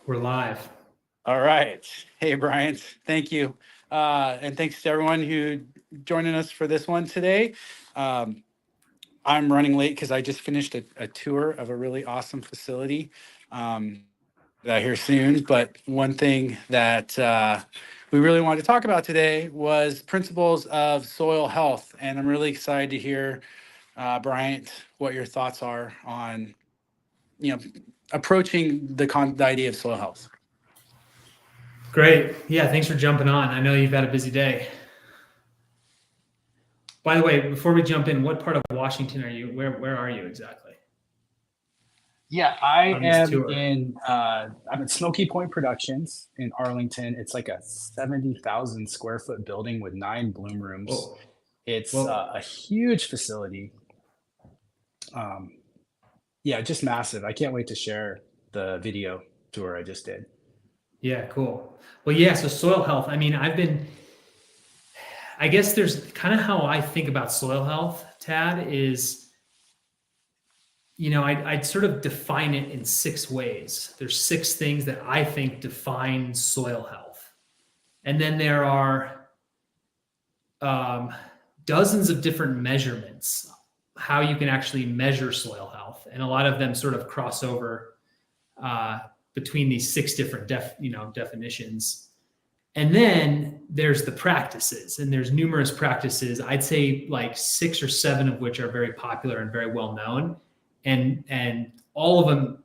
We're live. All right. Hey, Bryant. Thank you. And thanks to everyone who joining us for this one today. Um, I'm running late because I just finished a tour of a really awesome facility that here soon. But one thing that we really wanted to talk about today was principles of soil health. And I'm really excited to hear, Bryant, what your thoughts are on, you know, approaching the idea of soil health. Great. Yeah, thanks for jumping on. I know you've had a busy day. By the way, before we jump in, what part of Washington are you? Where are you exactly Yeah, I on this am tour? in I'm at Smoky Point Productions in Arlington. It's like a 70,000 square foot building with 9 bloom rooms. Whoa. It's Whoa. a huge facility. Yeah, just massive. I can't wait to share the video tour I just did. Yeah, cool. Well, yeah, so soil health. I mean, I guess there's kind of how I think about soil health, Tad, is, I'd sort of define it in 6 ways. There's 6 things that I think define soil health. And then there are um, dozens of different measurements, how you can actually measure soil health, and a lot of them sort of cross over uh, between these 6 different definitions. And then there's the practices, and there's numerous practices. I'd say like 6 or 7 of which are very popular and very well known, and all of them,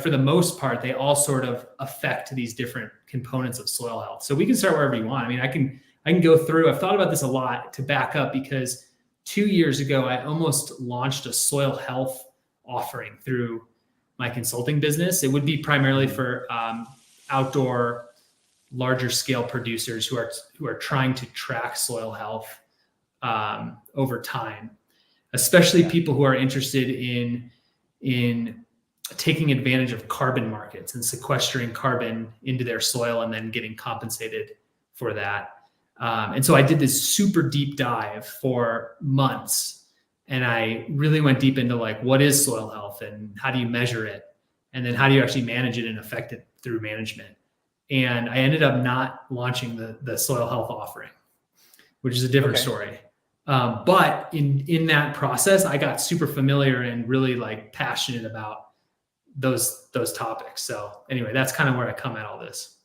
for the most part, they all sort of affect these different components of soil health. So we can start wherever you want. I mean, I can go through. I've thought about this a lot to back up because 2 years ago I almost launched a soil health offering through my consulting business. It would be primarily for outdoor, larger scale producers who are trying to track soil health over time, especially people who are interested in taking advantage of carbon markets and sequestering carbon into their soil and then getting compensated for that. And so I did this super deep dive for months, and I really went deep into like, what is soil health and how do you measure it? And then how do you actually manage it and affect it through management? And I ended up not launching the soil health offering, which is a different story. But in that process, I got super familiar and really like passionate about those topics. So anyway, that's kind of where I come at all this.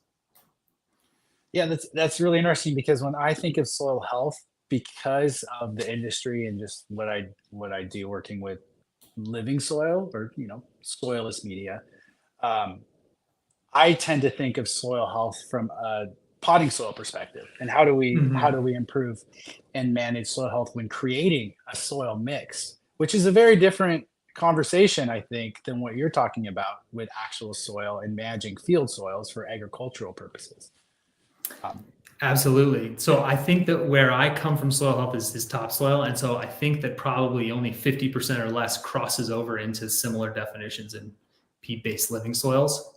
Yeah, that's really interesting because when I think of soil health, because of the industry and just what I do working with living soil or soilless media, um, I tend to think of soil health from a potting soil perspective. And how do we improve and manage soil health when creating a soil mix, which is a very different conversation, I think, than what you're talking about with actual soil and managing field soils for agricultural purposes. Absolutely. So I think that where I come from soil health is topsoil. And so I think that probably only 50% or less crosses over into similar definitions in peat-based living soils.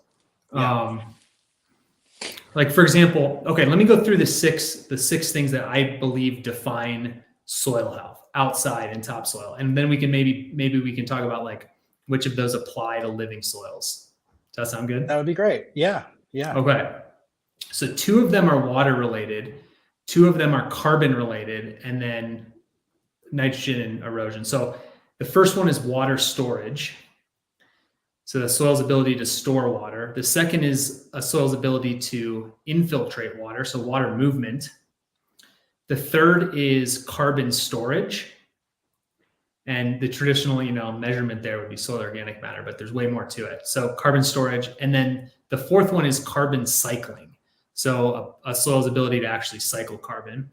Yeah. Like for example, okay, let me go through the six things that I believe define soil health outside and topsoil. And then we can maybe we can talk about like which of those apply to living soils. Does that sound good? That would be great. Yeah. Yeah. Okay. So 2 of them are water related, 2 of them are carbon related, and then nitrogen and erosion. So the first one is water storage. So the soil's ability to store water. The second is a soil's ability to infiltrate water, so water movement. The third is carbon storage. And the traditional, measurement there would be soil organic matter, but there's way more to it. So carbon storage. And then the fourth one is carbon cycling. So a soil's ability to actually cycle carbon.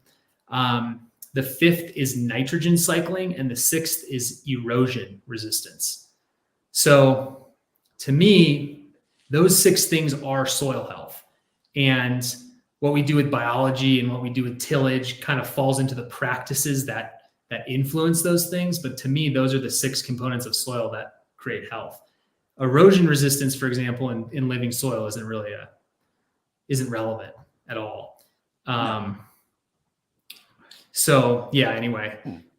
The fifth is nitrogen cycling, and the sixth is erosion resistance. So to me, those 6 things are soil health. And what we do with biology and what we do with tillage kind of falls into the practices that influence those things. But to me, those are the 6 components of soil that create health. Erosion resistance, for example, in living soil isn't relevant at all. So yeah, anyway,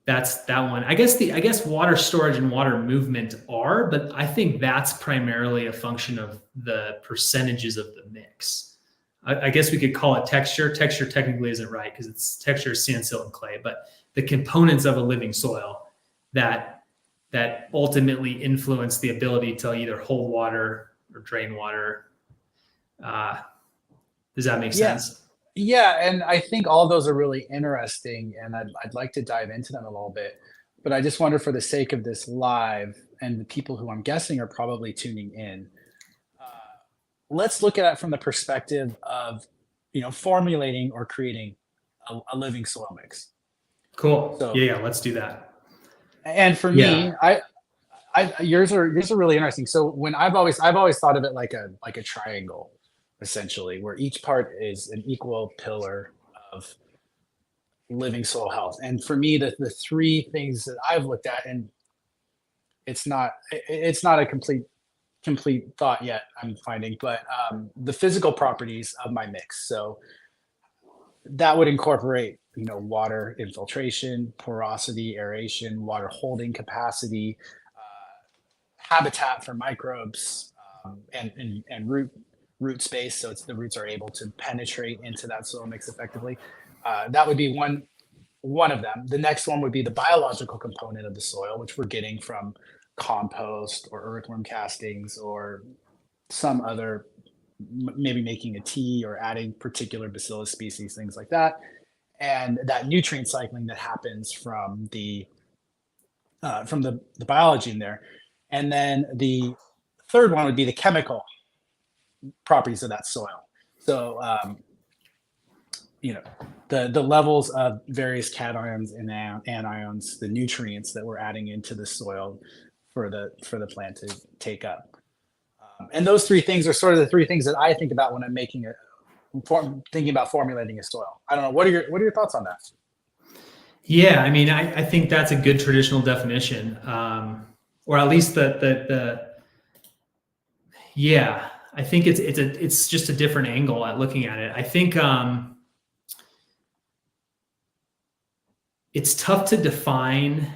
that's that one. I guess water storage and water movement are, but I think that's primarily a function of the percentages of the mix. I guess we could call it texture. Texture technically isn't right because it's texture is sand, silt, and clay, but the components of a living soil that ultimately influence the ability to either hold water or drain water. Does that make sense? Yeah, and I think all those are really interesting, and I'd like to dive into them a little bit. But I just wonder, for the sake of this live, and the people who I'm guessing are probably tuning in, let's look at it from the perspective of, formulating or creating a living soil mix. Cool. So, Yeah, let's do that. and for me, yours are really interesting. So when I've always thought of it like a triangle, essentially, where each part is an equal pillar of living soil health. And for me, the three things that I've looked at, and it's not a complete thought yet, I'm finding, but the physical properties of my mix. So that would incorporate, water infiltration, porosity, aeration, water holding capacity, habitat for microbes, and root space, so the roots are able to penetrate into that soil mix effectively. That would be one of them. The next one would be the biological component of the soil, which we're getting from compost or earthworm castings or some other, maybe making a tea or adding particular bacillus species, things like that. And that nutrient cycling that happens from the biology in there. And then the third one would be the chemical properties of that soil. So, the levels of various cations and anions, the nutrients that we're adding into the soil for the plant to take up. And those three things are sort of the three things that I think about when I'm thinking about formulating a soil. I don't know. What are your thoughts on that? Yeah, I mean, I think that's a good traditional definition, or at least yeah. I think it's just a different angle at looking at it. I think it's tough to define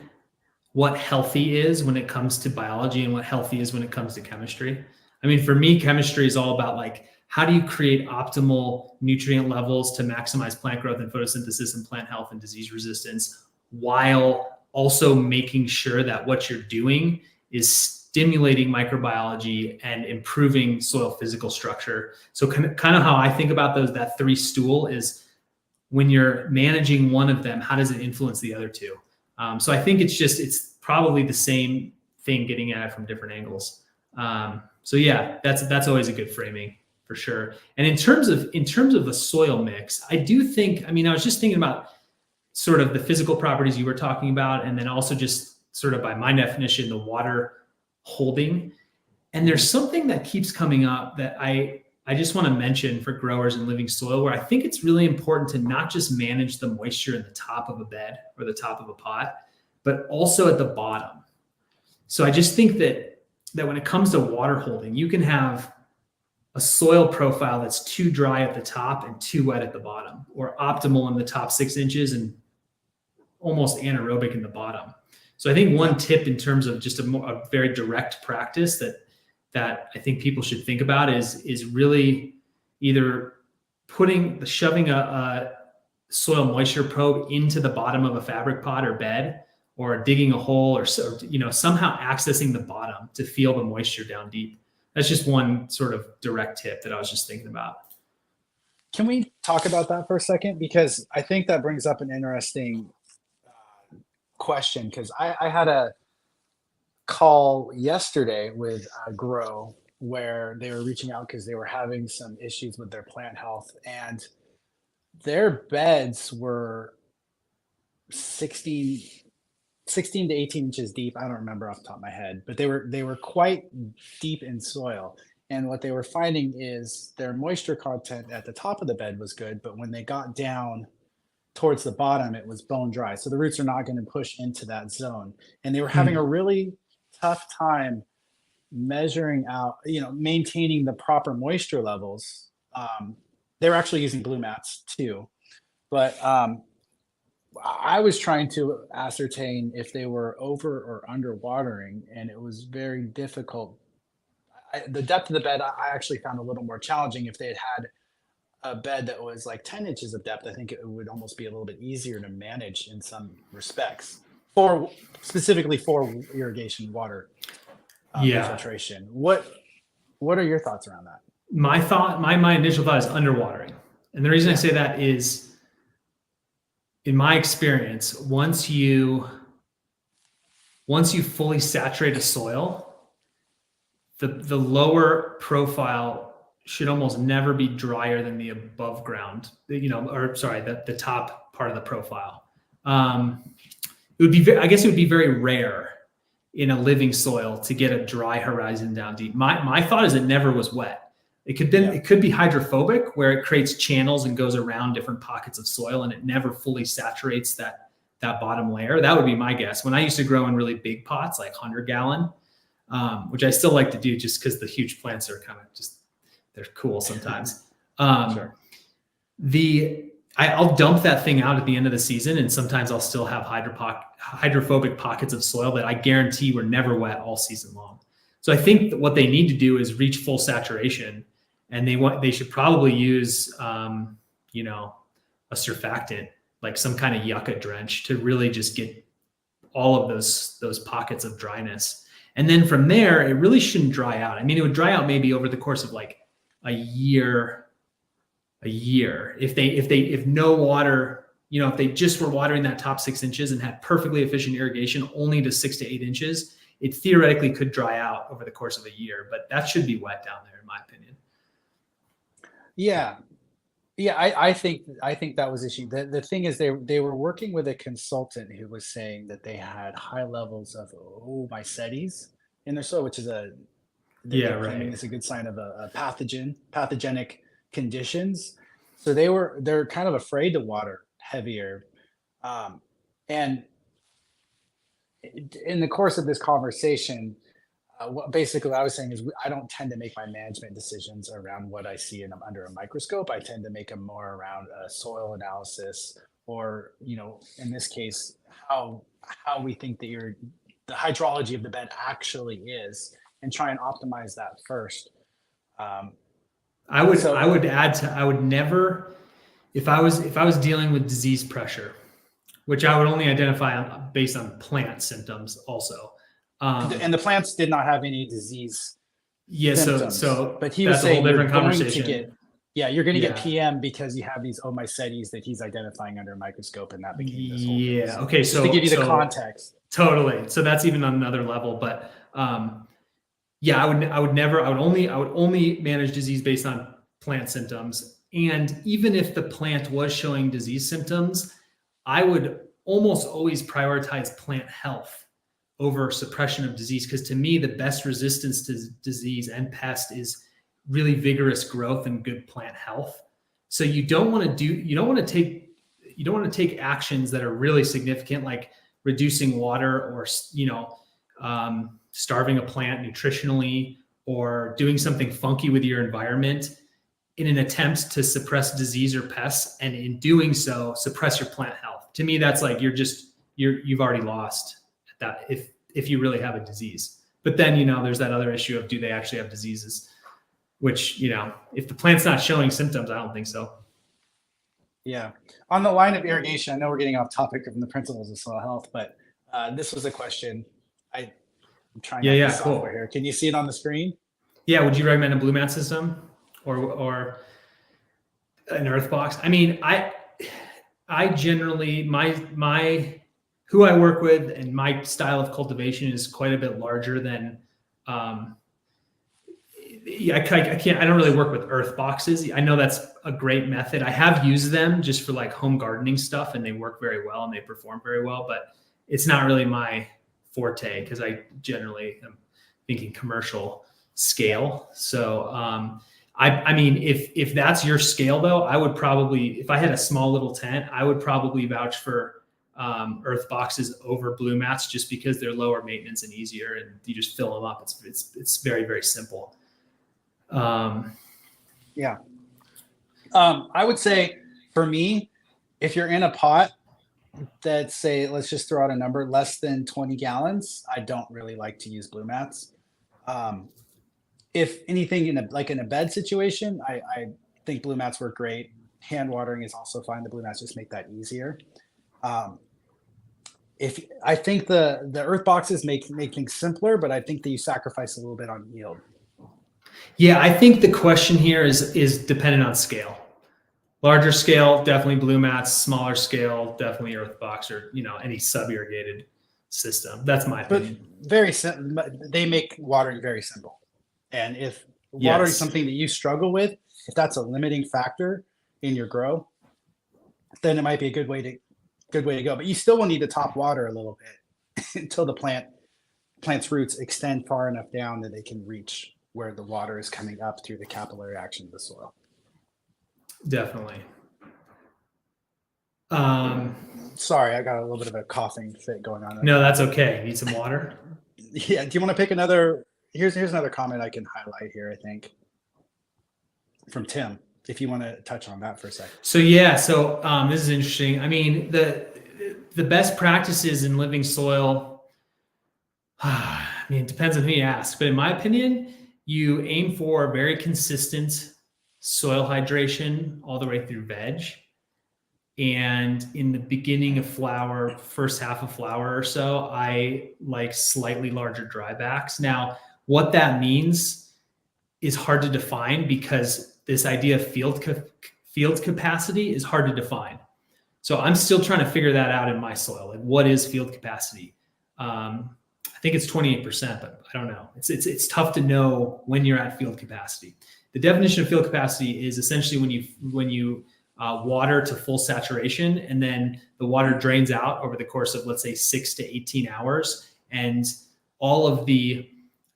what healthy is when it comes to biology and what healthy is when it comes to chemistry. I mean, for me, chemistry is all about like, how do you create optimal nutrient levels to maximize plant growth and photosynthesis and plant health and disease resistance, while also making sure that what you're doing is stimulating microbiology and improving soil physical structure. So kind of how I think about that three stool is, when you're managing one of them, how does it influence the other two? So I think it's probably the same thing, getting at it from different angles. So yeah, that's always a good framing for sure. And in terms of a soil mix, I do think, I mean, I was just thinking about sort of the physical properties you were talking about, and then also just sort of by my definition, the water holding. And there's something that keeps coming up that I just want to mention for growers in living soil, where I think it's really important to not just manage the moisture in the top of a bed or the top of a pot, but also at the bottom. So I just think that when it comes to water holding, you can have a soil profile that's too dry at the top and too wet at the bottom, or optimal in the top 6 inches and almost anaerobic in the bottom. So I think one tip in terms of just a very direct practice that I think people should think about is really either shoving a soil moisture probe into the bottom of a fabric pot or bed, or digging a hole, or somehow accessing the bottom to feel the moisture down deep. That's just one sort of direct tip that I was just thinking about. Can we talk about that for a second? Because I think that brings up an interesting question, because I had a call yesterday with Grow, where they were reaching out because they were having some issues with their plant health, and their beds were 16 to 18 inches deep. I don't remember off the top of my head, but they were quite deep in soil. And what they were finding is their moisture content at the top of the bed was good, but when they got down towards the bottom, it was bone dry. So the roots are not going to push into that zone. And they were having a really tough time measuring out, maintaining the proper moisture levels. They were actually using blue mats too, but I was trying to ascertain if they were over or under watering, and it was very difficult. The depth of the bed, I actually found a little more challenging. If they had had a bed that was like 10 inches of depth, I think it would almost be a little bit easier to manage in some respects for specifically for irrigation water Yeah. infiltration. What are your thoughts around that? My initial thought is underwatering. And the reason I say that is, in my experience, once you fully saturate a soil, the lower profile should almost never be drier than the above ground, the top part of the profile. It would be, I guess it would be very rare in a living soil to get a dry horizon down deep. My thought is it never was wet. It could be hydrophobic, where it creates channels and goes around different pockets of soil, and it never fully saturates that bottom layer. That would be my guess. When I used to grow in really big pots, like 100-gallon, which I still like to do just because the huge plants are kind of they're cool sometimes. Sure. I'll dump that thing out at the end of the season, and sometimes I'll still have hydrophobic pockets of soil that I guarantee were never wet all season long. So I think that what they need to do is reach full saturation, and they should probably use a surfactant, like some kind of yucca drench, to really just get all of those pockets of dryness. And then from there, it really shouldn't dry out. I mean, it would dry out maybe over the course of like a year. If no water, if they just were watering that top 6 inches and had perfectly efficient irrigation only to 6 to 8 inches, it theoretically could dry out over the course of a year, but that should be wet down there, in my opinion. Yeah. I think that was issue. The thing is, they were working with a consultant who was saying that they had high levels of mycetes in their soil, which is they're claiming it's a good sign of a pathogenic conditions. So they're kind of afraid to water heavier. And in the course of this conversation, what I was saying is I don't tend to make my management decisions around what I see under a microscope. I tend to make them more around soil analysis, or in this case, how we think that the hydrology of the bed actually is, and try and optimize that first. I would never, if I was dealing with disease pressure, which I would only identify based on plant symptoms also. And the plants did not have any disease symptoms. So but he was saying a whole different conversation. You're going to get PM because you have these mycetes that he's identifying under a microscope, and that became this whole thing. Okay. Just to give you the context. Totally. So that's even on another level, but I would only manage disease based on plant symptoms. And even if the plant was showing disease symptoms, I would almost always prioritize plant health over suppression of disease, because to me, the best resistance to disease and pest is really vigorous growth and good plant health. So you don't want to take actions that are really significant, like reducing water, or starving a plant nutritionally, or doing something funky with your environment in an attempt to suppress disease or pests, and in doing so suppress your plant health. To me, that's like you've already lost at that if you really have a disease. But then there's that other issue of, do they actually have diseases, which if the plant's not showing symptoms, I don't think so. Yeah. On the line of irrigation, I know we're getting off topic from the principles of soil health, but this was a question. I'm trying to software here. Can you see it on the screen? Yeah. Would you recommend a blue mat system or an earth box? I mean, I generally, my who I work with and my style of cultivation is quite a bit larger than, I don't really work with earth boxes. I know that's a great method. I have used them just for like home gardening stuff, and they work very well and they perform very well, but it's not really my forte, because I generally am thinking commercial scale. So, I mean, if that's your scale though, I would probably, if I had a small little tent, I would probably vouch for earth boxes over blue mats, just because they're lower maintenance and easier, and you just fill them up. It's very, very simple. I would say, for me, if you're in a pot, that say, let's just throw out a number, less than 20 gallons, I don't really like to use blue mats. Um, if anything in a bed situation, I think blue mats work great. Hand watering is also fine. The blue mats just make that easier. Um, if I think the earth boxes make things simpler, but I think that you sacrifice a little bit on yield. Yeah, I think the question here is dependent on scale. Larger scale, definitely blue mats. Smaller scale, definitely earth box or any sub irrigated system. That's my But opinion. they make watering very simple. And if watering is Yes, something that you struggle with, if that's a limiting factor in your grow, then it might be a good way to go. But you still will need to top water a little bit until the plant's roots extend far enough down that they can reach where the water is coming up through the capillary action of the soil. definitely. Sorry, I got a little bit of a coughing fit going on. No, that's okay. Need some water? Yeah. Do you want to pick another? Here's another comment I can highlight here, I think, from Tim, if you want to touch on that for a second. So yeah, this is interesting. I mean, the best practices in living soil, I mean, it depends on who you ask, but in my opinion, you aim for very consistent soil hydration all the way through veg. And in the beginning of flower, first half of flower or so, I like slightly larger drybacks. Now, what that means is hard to define because this idea of field capacity is hard to define. So I'm still trying to figure that out in my soil. Like, what is field capacity? I think it's 28%, but I don't know. It's tough to know when you're at field capacity. The definition of field capacity is essentially when you water to full saturation, and then the water drains out over the course of, let's say, 6 to 18 hours, and all of the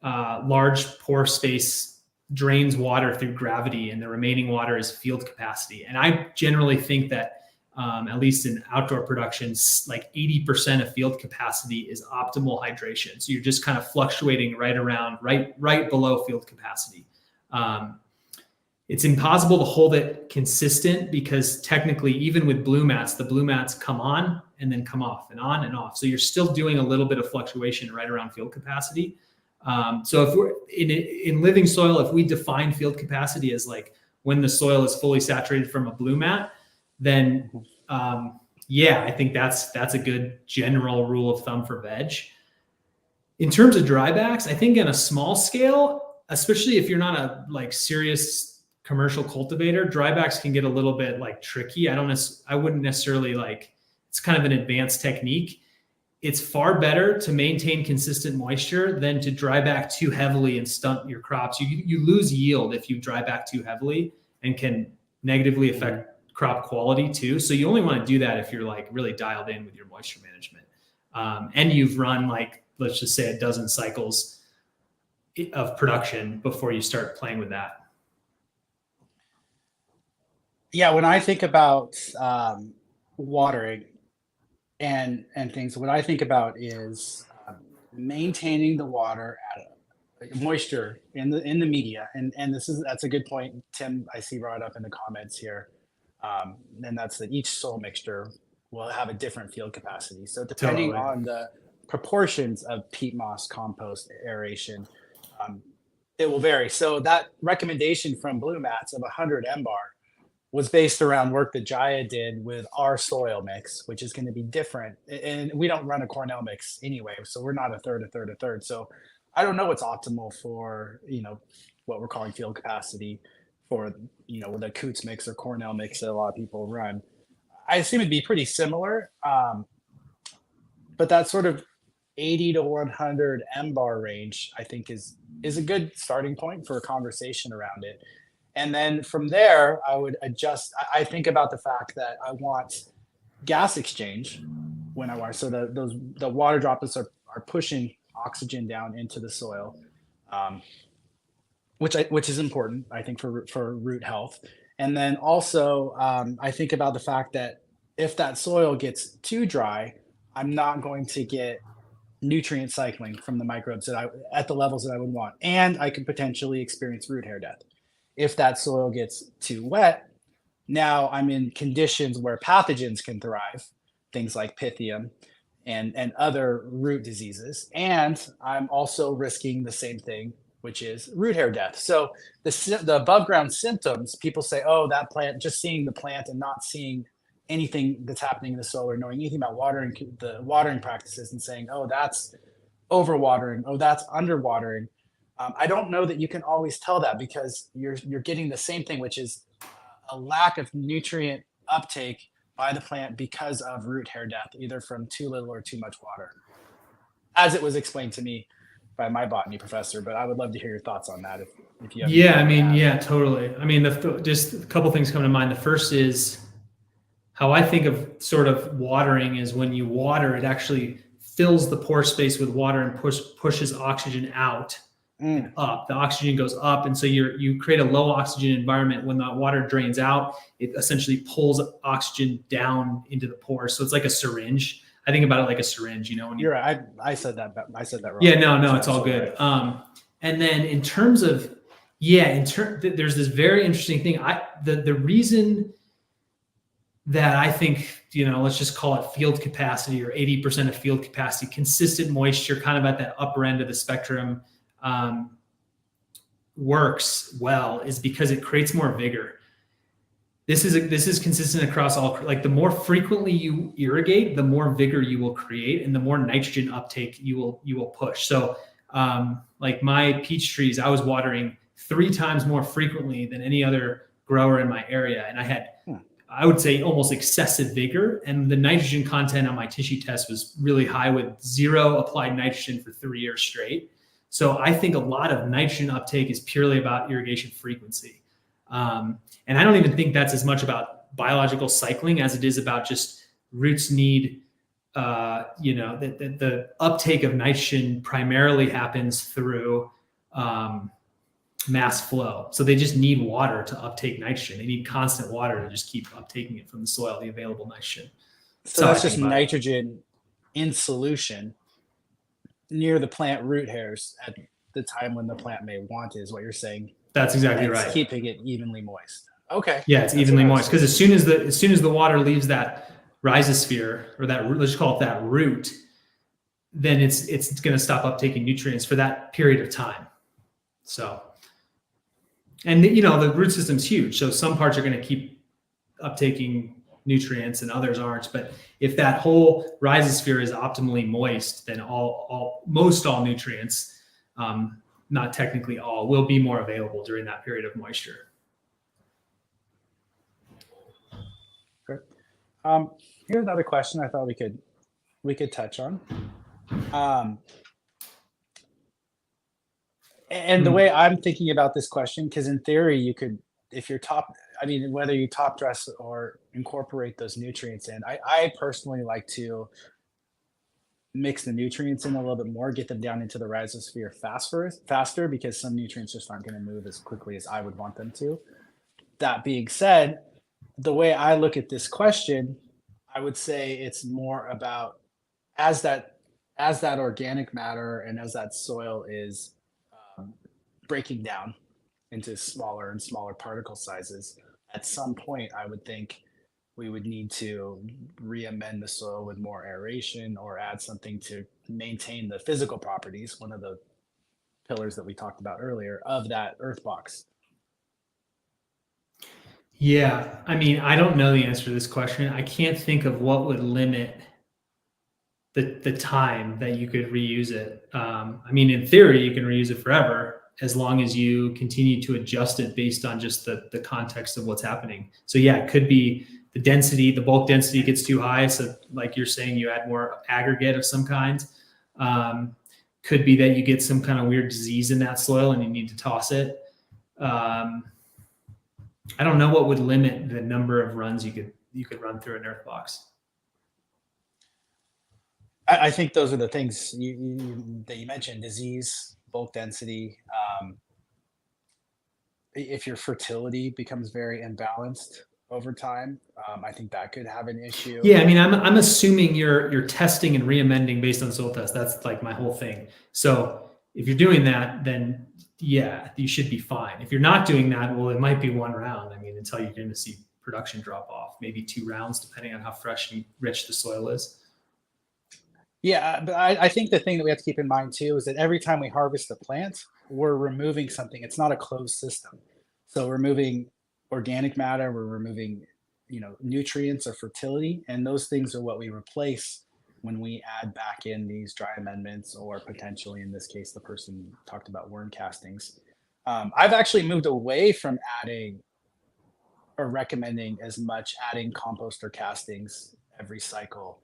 large pore space drains water through gravity, and the remaining water is field capacity. And I generally think that at least in outdoor productions, like 80% of field capacity is optimal hydration. So you're just kind of fluctuating right below field capacity. It's impossible to hold it consistent because technically, even with blue mats, the blue mats come on and then come off and on and off. So you're still doing a little bit of fluctuation right around field capacity. So if we're in living soil, if we define field capacity as like when the soil is fully saturated from a blue mat, then yeah, I think that's a good general rule of thumb for veg. In terms of drybacks, I think on a small scale, especially if you're not a like serious commercial cultivator, drybacks can get a little bit like tricky. I wouldn't necessarily like, it's kind of an advanced technique. It's far better to maintain consistent moisture than to dry back too heavily and stunt your crops. You lose yield if you dry back too heavily and can negatively affect crop quality too. So you only want to do that if you're like really dialed in with your moisture management. And you've run like, let's just say a dozen cycles of production before you start playing with that. Yeah, when I think about watering and things, what I think about is maintaining the water at moisture in the media, and that's a good point, Tim. I see brought up in the comments here, and that's that each soil mixture will have a different field capacity. So depending on the proportions of peat moss, compost, aeration, it will vary. So that recommendation from Blue Mats of 100 MBAR was based around work that Jaya did with our soil mix, which is going to be different. And we don't run a Cornell mix anyway, so we're not a third. So I don't know what's optimal for, what we're calling field capacity for, with a Coots mix or Cornell mix that a lot of people run. I assume it'd be pretty similar, but that sort of 80 to 100 MBAR range, I think is a good starting point for a conversation around it. And then from there, I would adjust. I think about the fact that I want gas exchange when I water. So the water droplets are pushing oxygen down into the soil, which is important, I think, for root health. And then also, I think about the fact that if that soil gets too dry, I'm not going to get nutrient cycling from the microbes at the levels that I would want, and I could potentially experience root hair death. If that soil gets too wet, now I'm in conditions where pathogens can thrive, things like Pythium and other root diseases. And I'm also risking the same thing, which is root hair death. So the above ground symptoms, people say, oh, that plant, just seeing the plant and not seeing anything that's happening in the soil or knowing anything about the watering practices and saying, oh, that's overwatering, oh, that's underwatering. I don't know that you can always tell that because you're getting the same thing, which is a lack of nutrient uptake by the plant because of root hair death, either from too little or too much water, as it was explained to me by my botany professor. But I would love to hear your thoughts on that if you have. Yeah, I mean, yeah, totally. I mean, just a couple things come to mind. The first is how I think of sort of watering is when you water, it actually fills the pore space with water and pushes oxygen out and up. The oxygen goes up, and so you create a low oxygen environment. When the water drains out, it essentially pulls oxygen down into the pores. So it's like a syringe. I think about it like a syringe. When You're right. I said that wrong. Yeah, no, it's all good. Right. And then in terms of there's this very interesting thing. The reason that I think, let's just call it field capacity or 80% of field capacity, consistent moisture, kind of at that upper end of the spectrum, works well is because it creates more vigor. This is consistent across all, like the more frequently you irrigate, the more vigor you will create and the more nitrogen uptake you will push. So like my peach trees, I was watering 3 times more frequently than any other grower in my area. And I had, I would say, almost excessive vigor. And the nitrogen content on my tissue test was really high with 0 applied nitrogen for 3 years straight. So I think a lot of nitrogen uptake is purely about irrigation frequency. And I don't even think that's as much about biological cycling as it is about just roots need, the uptake of nitrogen primarily happens through mass flow. So they just need water to uptake nitrogen. They need constant water to just keep uptaking it from the soil, the available nitrogen. So that's just nitrogen in solution near the plant root hairs at the time when the plant may want it, is what you're saying. That's exactly right. Keeping it evenly moist. Okay. Yeah, it's evenly moist because as soon as the water leaves that rhizosphere or that, let's call it that root, then it's going to stop uptaking nutrients for that period of time. So, and the root system's huge. So some parts are going to keep uptaking nutrients and others aren't. But if that whole rhizosphere is optimally moist, then most all nutrients, not technically all, will be more available during that period of moisture. Great. Here's another question I thought we could touch on. And the way I'm thinking about this question, because in theory you could, if you're whether you top dress or incorporate those nutrients in, I personally like to mix the nutrients in a little bit more, get them down into the rhizosphere faster, because some nutrients just aren't going to move as quickly as I would want them to. That being said, the way I look at this question, I would say it's more about as that organic matter and as that soil is breaking down into smaller and smaller particle sizes, at some point I would think we would need to re-amend the soil with more aeration or add something to maintain the physical properties, one of the pillars that we talked about earlier, of that earth box. Yeah, I mean, I don't know the answer to this question. I can't think of what would limit the time that you could reuse it. I mean, in theory, you can reuse it forever as long as you continue to adjust it based on just the context of what's happening. So yeah, it could be the bulk density gets too high. So like you're saying, you add more aggregate of some kind. Could be that you get some kind of weird disease in that soil and you need to toss it. I don't know what would limit the number of runs you could run through an earth box. I think those are the things that you mentioned: disease, bulk density. If your fertility becomes very imbalanced over time, I think that could have an issue. Yeah, I mean, I'm assuming you're testing and re-amending based on soil tests. That's like my whole thing. So if you're doing that, then yeah, you should be fine. If you're not doing that, well, it might be one round. I mean, until you're going to see production drop off, maybe 2 rounds, depending on how fresh and rich the soil is. Yeah, but I think the thing that we have to keep in mind too is that every time we harvest a plant, we're removing something. It's not a closed system. So we're removing organic matter, we're removing, nutrients or fertility, and those things are what we replace when we add back in these dry amendments, or potentially in this case, the person talked about worm castings. I've actually moved away from adding or recommending as much adding compost or castings every cycle.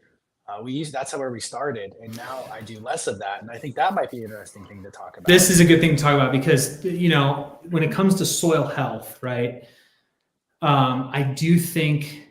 That's where we started, and now I do less of that, and I think that might be an interesting thing to talk about. This is a good thing to talk about because, when it comes to soil health, right? I do think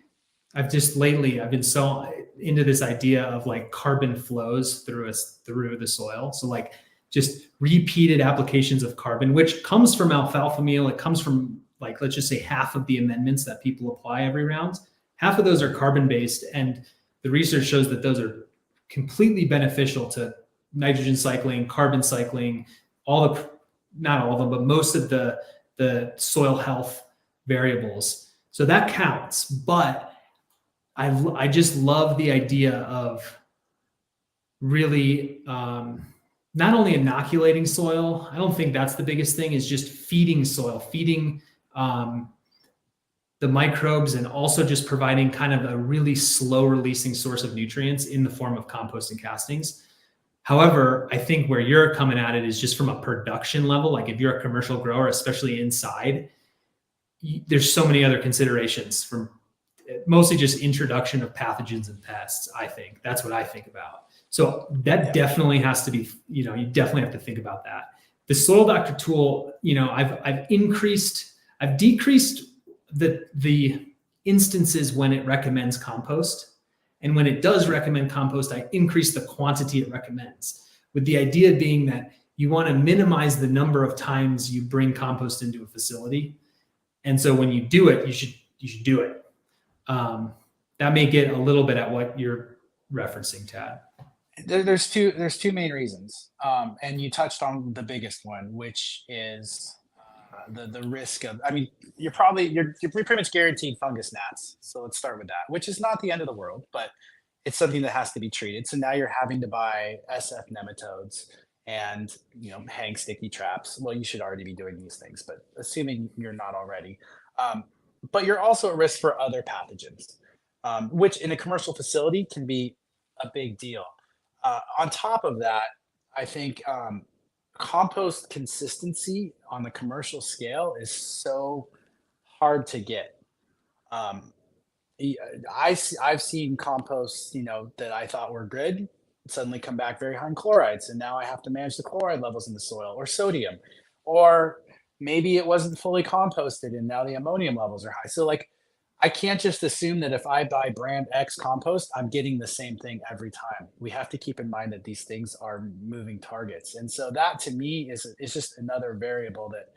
I've been so into this idea of like carbon flows through the soil. So like just repeated applications of carbon, which comes from alfalfa meal. It comes from, like, let's just say half of the amendments that people apply every round. Half of those are carbon based, and the research shows that those are completely beneficial to nitrogen cycling, carbon cycling, not all of them, but most of the soil health variables. So that counts. But I just love the idea of really not only inoculating soil. I don't think that's the biggest thing, is just feeding soil, feeding the microbes, and also just providing kind of a really slow releasing source of nutrients in the form of compost and castings. However, I think where you're coming at it is just from a production level. Like if you're a commercial grower, especially inside, there's so many other considerations, from mostly just introduction of pathogens and pests. I think that's what I think about. So that definitely has to be, you definitely have to think about that. The soil doctor tool, I've decreased the instances when it recommends compost. And when it does recommend compost, I increase the quantity it recommends, with the idea being that you want to minimize the number of times you bring compost into a facility. And so when you do it, you should do it. That may get a little bit at what you're referencing, Tad. There's two main reasons, and you touched on the biggest one, which is the risk of. I mean, you're pretty much guaranteed fungus gnats. So let's start with that, which is not the end of the world, but it's something that has to be treated. So now you're having to buy SF nematodes and hang sticky traps. Well, you should already be doing these things, but assuming you're not already, but you're also at risk for other pathogens, which in a commercial facility can be a big deal. On top of that, I think compost consistency on the commercial scale is so hard to get. I've seen composts, that I thought were good, suddenly come back very high in chlorides, and now I have to manage the chloride levels in the soil, or sodium, or maybe it wasn't fully composted and now the ammonium levels are high. So like, I can't just assume that if I buy brand X compost, I'm getting the same thing every time. We have to keep in mind that these things are moving targets. And so that to me is just another variable that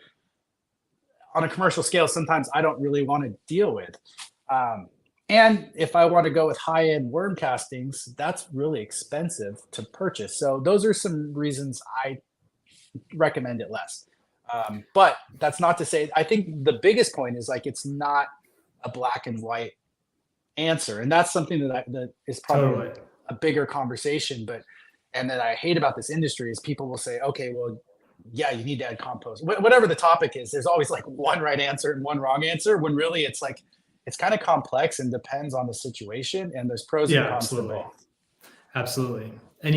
on a commercial scale, sometimes I don't really want to deal with. And if I want to go with high-end worm castings, that's really expensive to purchase. So those are some reasons I recommend it less. But that's not to say, I think the biggest point is like, it's not a black and white answer. And that's something that is probably a bigger conversation, and that I hate about this industry is people will say, okay, well, yeah, you need to add compost. Whatever the topic is, there's always like one right answer and one wrong answer, when really it's like, it's kind of complex and depends on the situation, and there's pros and cons to both. Absolutely. And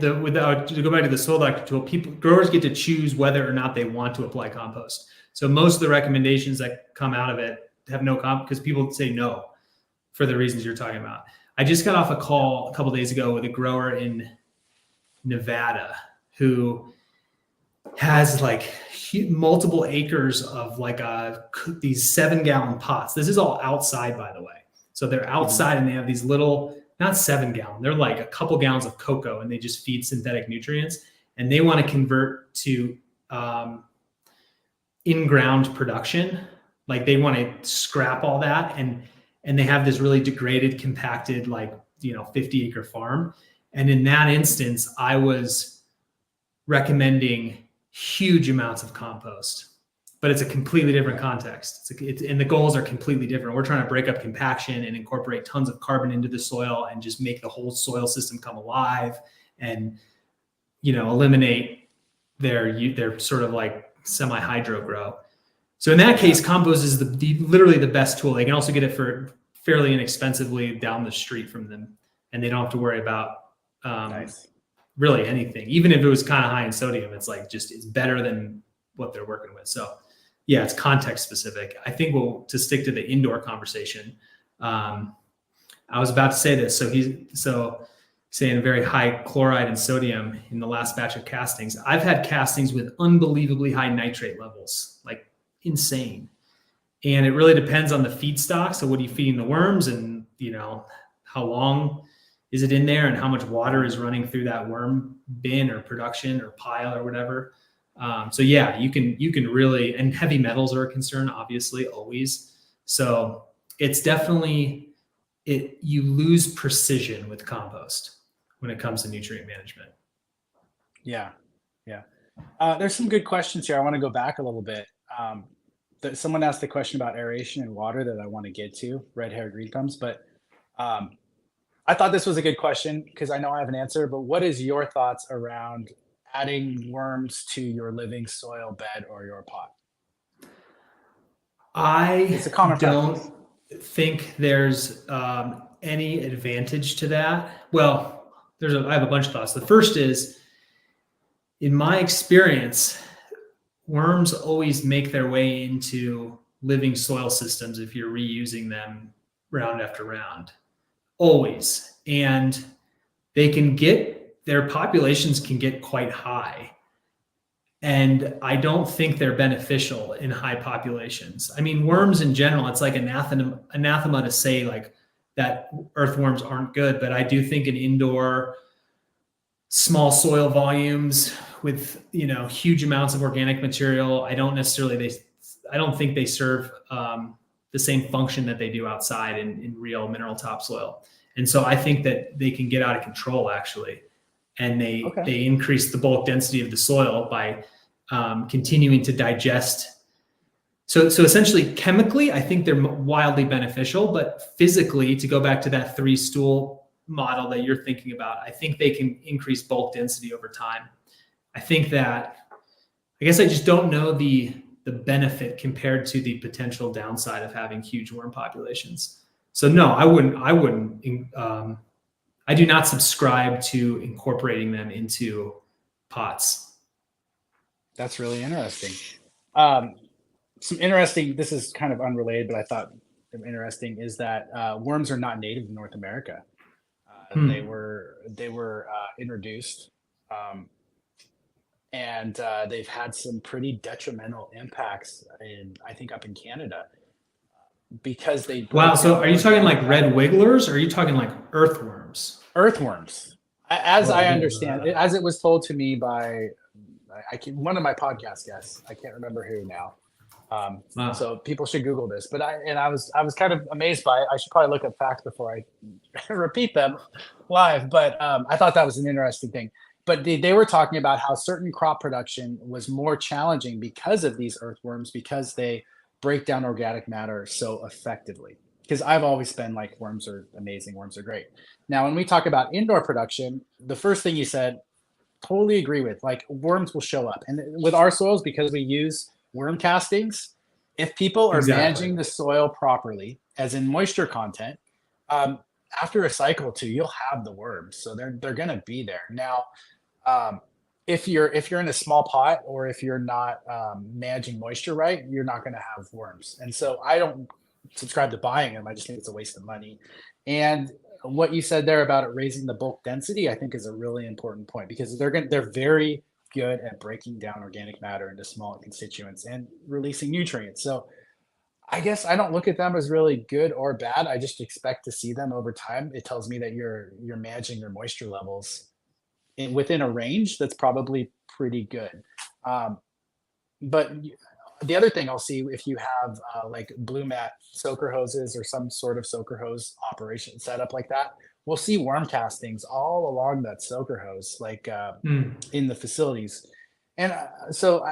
to go back to the soil doctor tool, growers get to choose whether or not they want to apply compost. So most of the recommendations that come out of it have no because people say no for the reasons you're talking about. I just got off a call a couple of days ago with a grower in Nevada who has like multiple acres of like these 7-gallon pots. This is all outside, by the way. So they're outside and they have these little, not 7-gallon, they're like a couple gallons of cocoa, and they just feed synthetic nutrients. And they want to convert to in-ground production. Like they want to scrap all that. And they have this really degraded, compacted, 50-acre farm. And in that instance, I was recommending huge amounts of compost. but it's a completely different context. And the goals are completely different. We're trying to break up compaction and incorporate tons of carbon into the soil and just make the whole soil system come alive and, eliminate their sort of like semi-hydro grow. So in that case, compost is literally the best tool. They can also get it for fairly inexpensively down the street from them, and they don't have to worry about really anything. Even if it was kind of high in sodium, it's better than what they're working with. So yeah, it's context specific. I think to stick to the indoor conversation, I was about to say this. So saying very high chloride and sodium in the last batch of castings. I've had castings with unbelievably high nitrate levels, like insane. And it really depends on the feedstock. So what are you feeding the worms, and how long is it in there, and how much water is running through that worm bin or production or pile or whatever. So yeah, you can really, and heavy metals are a concern, obviously, always. So it's definitely you lose precision with compost when it comes to nutrient management. Yeah. There's some good questions here. I want to go back a little bit. Someone asked the question about aeration and water that I want to get to, red hair, green thumbs. But I thought this was a good question because I know I have an answer. But what is your thoughts around adding worms to your living soil bed or your pot? It's a common don't practice. Think there's any advantage to that. Well, I have a bunch of thoughts. The first is, in my experience, worms always make their way into living soil systems if you're reusing them round after round, always. And their populations can get quite high. And I don't think they're beneficial in high populations. I mean, worms in general, it's like anathema to say like that earthworms aren't good, but I do think in indoor small soil volumes with, huge amounts of organic material, I don't think they serve the same function that they do outside in real mineral topsoil. And so I think that they can get out of control actually. And they increase the bulk density of the soil by continuing to digest. So essentially, chemically, I think they're wildly beneficial, but physically, to go back to that 3-stool model that you're thinking about, I think they can increase bulk density over time. I guess I just don't know the benefit compared to the potential downside of having huge worm populations. So no, I wouldn't. I do not subscribe to incorporating them into pots. That's really interesting. This is kind of unrelated, but I thought interesting is that worms are not native to North America. They were introduced, and they've had some pretty detrimental impacts up in Canada. Because they So are you talking like red wigglers, or are you talking like earthworms? Earthworms, as I understand it, as it was told to me by one of my podcast guests. I can't remember who now. So people should Google this. But I was kind of amazed by it. I should probably look up facts before I repeat them live. But I thought that was an interesting thing. But they were talking about how certain crop production was more challenging because of these earthworms, because they break down organic matter so effectively. Because I've always been like, worms are amazing, worms are great. Now, when we talk about indoor production, the first thing you said, totally agree with. Like, worms will show up. And with our soils, because we use worm castings, if people are managing the soil properly, as in moisture content, after a cycle or two, you'll have the worms. So they're going to be there. Now, if you're in a small pot, or if you're not managing moisture right, you're not going to have worms. And so I don't subscribe to buying them. I just think it's a waste of money. And what you said there about it raising the bulk density, I think is a really important point, because they're very good at breaking down organic matter into smaller constituents and releasing nutrients. So I guess I don't look at them as really good or bad. I just expect to see them over time. It tells me that you're managing your moisture levels within a range that's probably pretty good. But the other thing I'll see, if you have like blue mat soaker hoses or some sort of soaker hose operation set up like that, we'll see worm castings all along that soaker hose, like in the facilities. And so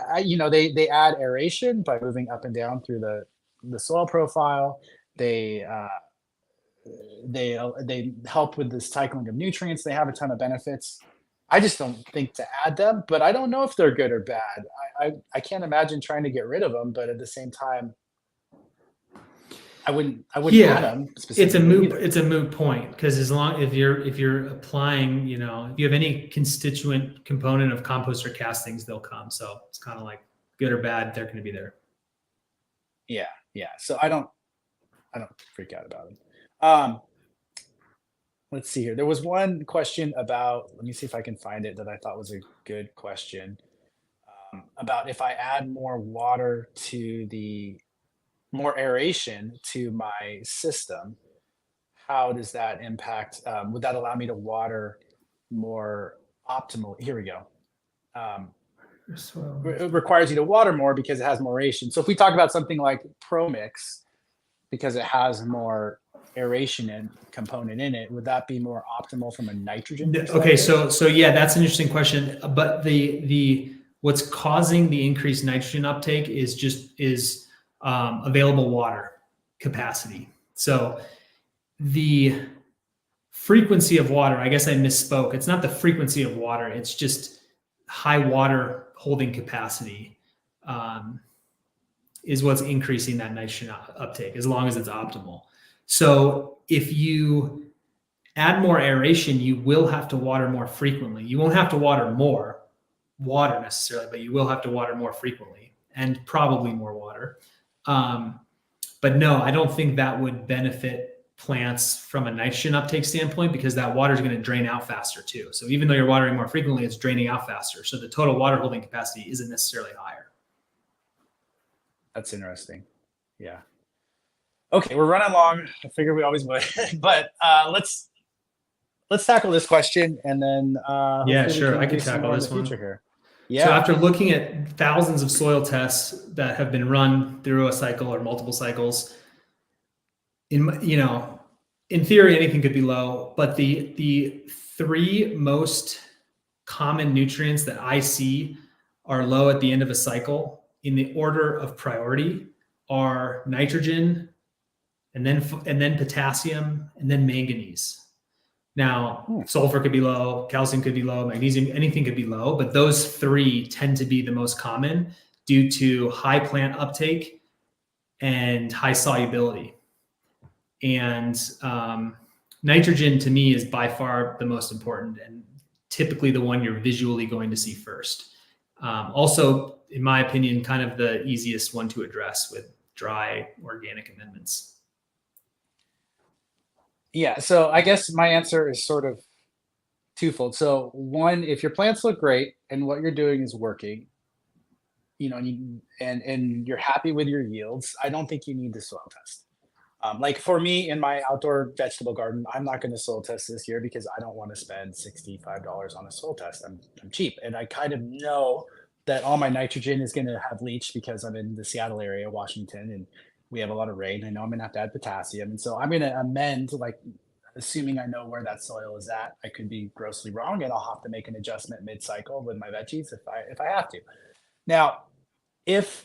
they add aeration by moving up and down through the soil profile. They they help with the cycling of nutrients. They have a ton of benefits. I just don't think to add them, but I don't know if they're good or bad. I can't imagine trying to get rid of them, but at the same time, I wouldn't add Yeah, them it's a specifically moot either. it's a moot point because as long if you're applying, if you have any constituent component of compost or castings, they'll come. So it's kind of like good or bad, they're going to be there. Yeah, yeah. So I don't freak out about them. Um, let's see here. There was one question about, let me see if I can find it, that I thought was a good question, about if I add more aeration to my system, how does that impact? Would that allow me to water more optimally? Here we go. Um, it requires you to water more because it has more aeration. So if we talk about something like ProMix, because it has more aeration component in it, would that be more optimal from a nitrogen Okay, perspective? so yeah, that's an interesting question. But the what's causing the increased nitrogen uptake is available water capacity. So the frequency of water, I guess I misspoke. It's not the frequency of water; it's just high water holding capacity um, is what's increasing that nitrogen uptake, as long as it's optimal. So if you add more aeration, you will have to water more frequently. You won't have to water more water necessarily, but you will have to water more frequently and probably more water. Um, but no, I don't think that would benefit plants from a nitrogen uptake standpoint because that water is going to drain out faster too. So even though you're watering more frequently, it's draining out faster. So the total water holding capacity isn't necessarily higher. That's interesting. Yeah. Okay, we're running long. I figure we always would, but let's tackle this question, and then Yeah, hopefully we sure. can I do could some tackle more in the this one. future here. So Yeah. after looking at thousands of soil tests that have been run through a cycle or multiple cycles, in theory, anything could be low, but the three most common nutrients that I see are low at the end of a cycle in the order of priority are nitrogen, and then potassium, and then manganese. Now, sulfur could be low, calcium could be low, magnesium, anything could be low, but those three tend to be the most common due to high plant uptake and high solubility. And nitrogen to me is by far the most important and typically the one you're visually going to see first. Also, in my opinion, kind of the easiest one to address with dry organic amendments. Yeah. So I guess my answer is sort of twofold. So one, if your plants look great and what you're doing is working, and you're happy with your yields, I don't think you need the soil test. Like for me in my outdoor vegetable garden, I'm not going to soil test this year because I don't want to spend $65 on a soil test. I'm cheap, and I kind of know that all my nitrogen is going to have leached because I'm in the Seattle area, Washington, and we have a lot of rain. I know I'm going to have to add potassium, and so I'm going to amend, like, assuming I know where that soil is at. I could be grossly wrong, and I'll have to make an adjustment mid-cycle with my veggies if I have to. Now, if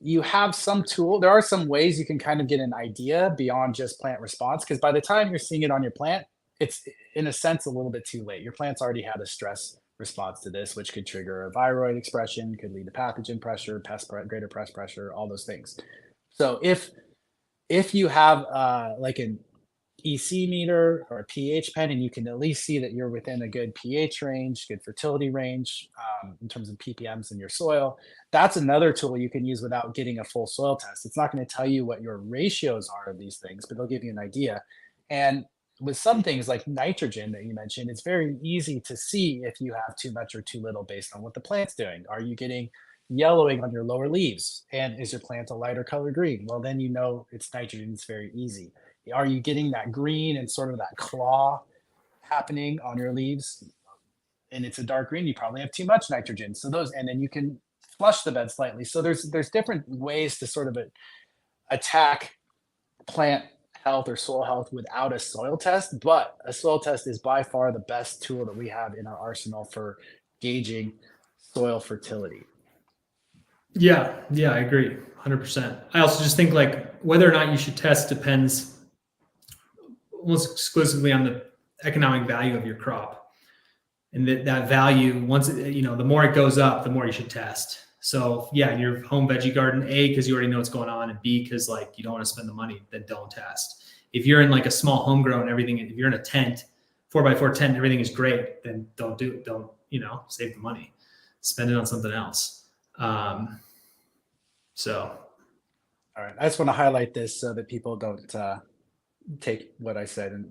you have some tool, there are some ways you can kind of get an idea beyond just plant response, because by the time you're seeing it on your plant, it's in a sense a little bit too late. Your plant's already had a stress response to this, which could trigger a viroid expression, could lead to pathogen pressure, greater pest pressure, all those things. So if you have like an EC meter or a pH pen, and you can at least see that you're within a good pH range, good fertility range, in terms of ppms in your soil. That's another tool you can use without getting a full soil test. It's not going to tell you what your ratios are of these things, but they'll give you an idea. And with some things like nitrogen that you mentioned, it's very easy to see if you have too much or too little based on what the plant's doing. Are you getting yellowing on your lower leaves? And is your plant a lighter color green? Well, then you know it's nitrogen. It's very easy. Are you getting that green and sort of that claw happening on your leaves? And it's a dark green, you probably have too much nitrogen. So those, and then you can flush the bed slightly. So there's different ways to sort of attack plant health or soil health without a soil test, but a soil test is by far the best tool that we have in our arsenal for gauging soil fertility. Yeah, I agree, 100%. I also just think like whether or not you should test depends almost exclusively on the economic value of your crop, and that value once the more it goes up, the more you should test. So yeah, in your home veggie garden, A, because you already know what's going on, and B, because like you don't want to spend the money, then don't test. If you're in like a small homegrown and everything, if you're in a tent, 4x4 tent, and everything is great, then don't do it. Don't save the money, spend it on something else. So, All right, I just want to highlight this so that people don't take what I said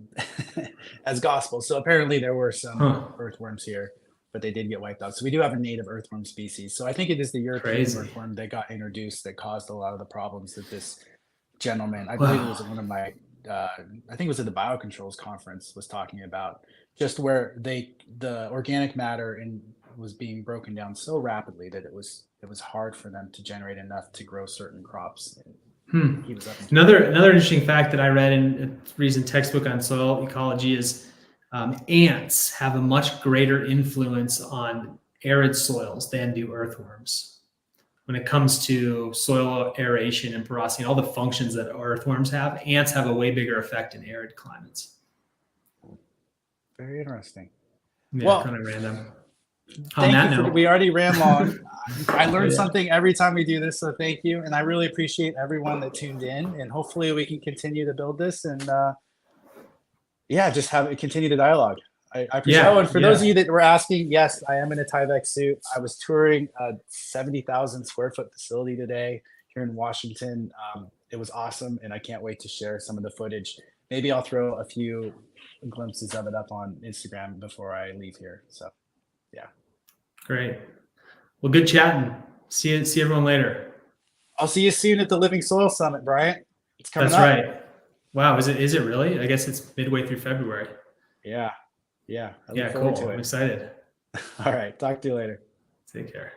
as gospel. So apparently there were some earthworms here, but they did get wiped out. So we do have a native earthworm species. So I think it is the European Crazy. earthworm that got introduced that caused a lot of the problems that this gentleman, I believe it was at one of my, I think it was at the biocontrols conference, was talking about, just where the organic matter was being broken down so rapidly that it was hard for them to generate enough to grow certain crops. He was up Another interesting fact that I read in a recent textbook on soil ecology is ants have a much greater influence on arid soils than do earthworms. When it comes to soil aeration and porosity and all the functions that earthworms have, ants have a way bigger effect in arid climates. Very interesting. Yeah, well, kind of random. Thank you. We already ran long. I learn something every time we do this, so thank you. And I really appreciate everyone that tuned in. And hopefully we can continue to build this and just continue the dialogue. I appreciate it. Oh, and for those of you that were asking, yes, I am in a Tyvek suit. I was touring a 70,000 square foot facility today here in Washington. It was awesome, and I can't wait to share some of the footage. Maybe I'll throw a few glimpses of it up on Instagram before I leave here. So, yeah. Great. Well, good chatting. See everyone later. I'll see you soon at the Living Soil Summit, Bryant. It's coming up. That's right. Wow, is it really? I guess it's midway through February. Yeah. I look Yeah, forward cool. to it. I'm excited. All right. Talk to you later. Take care.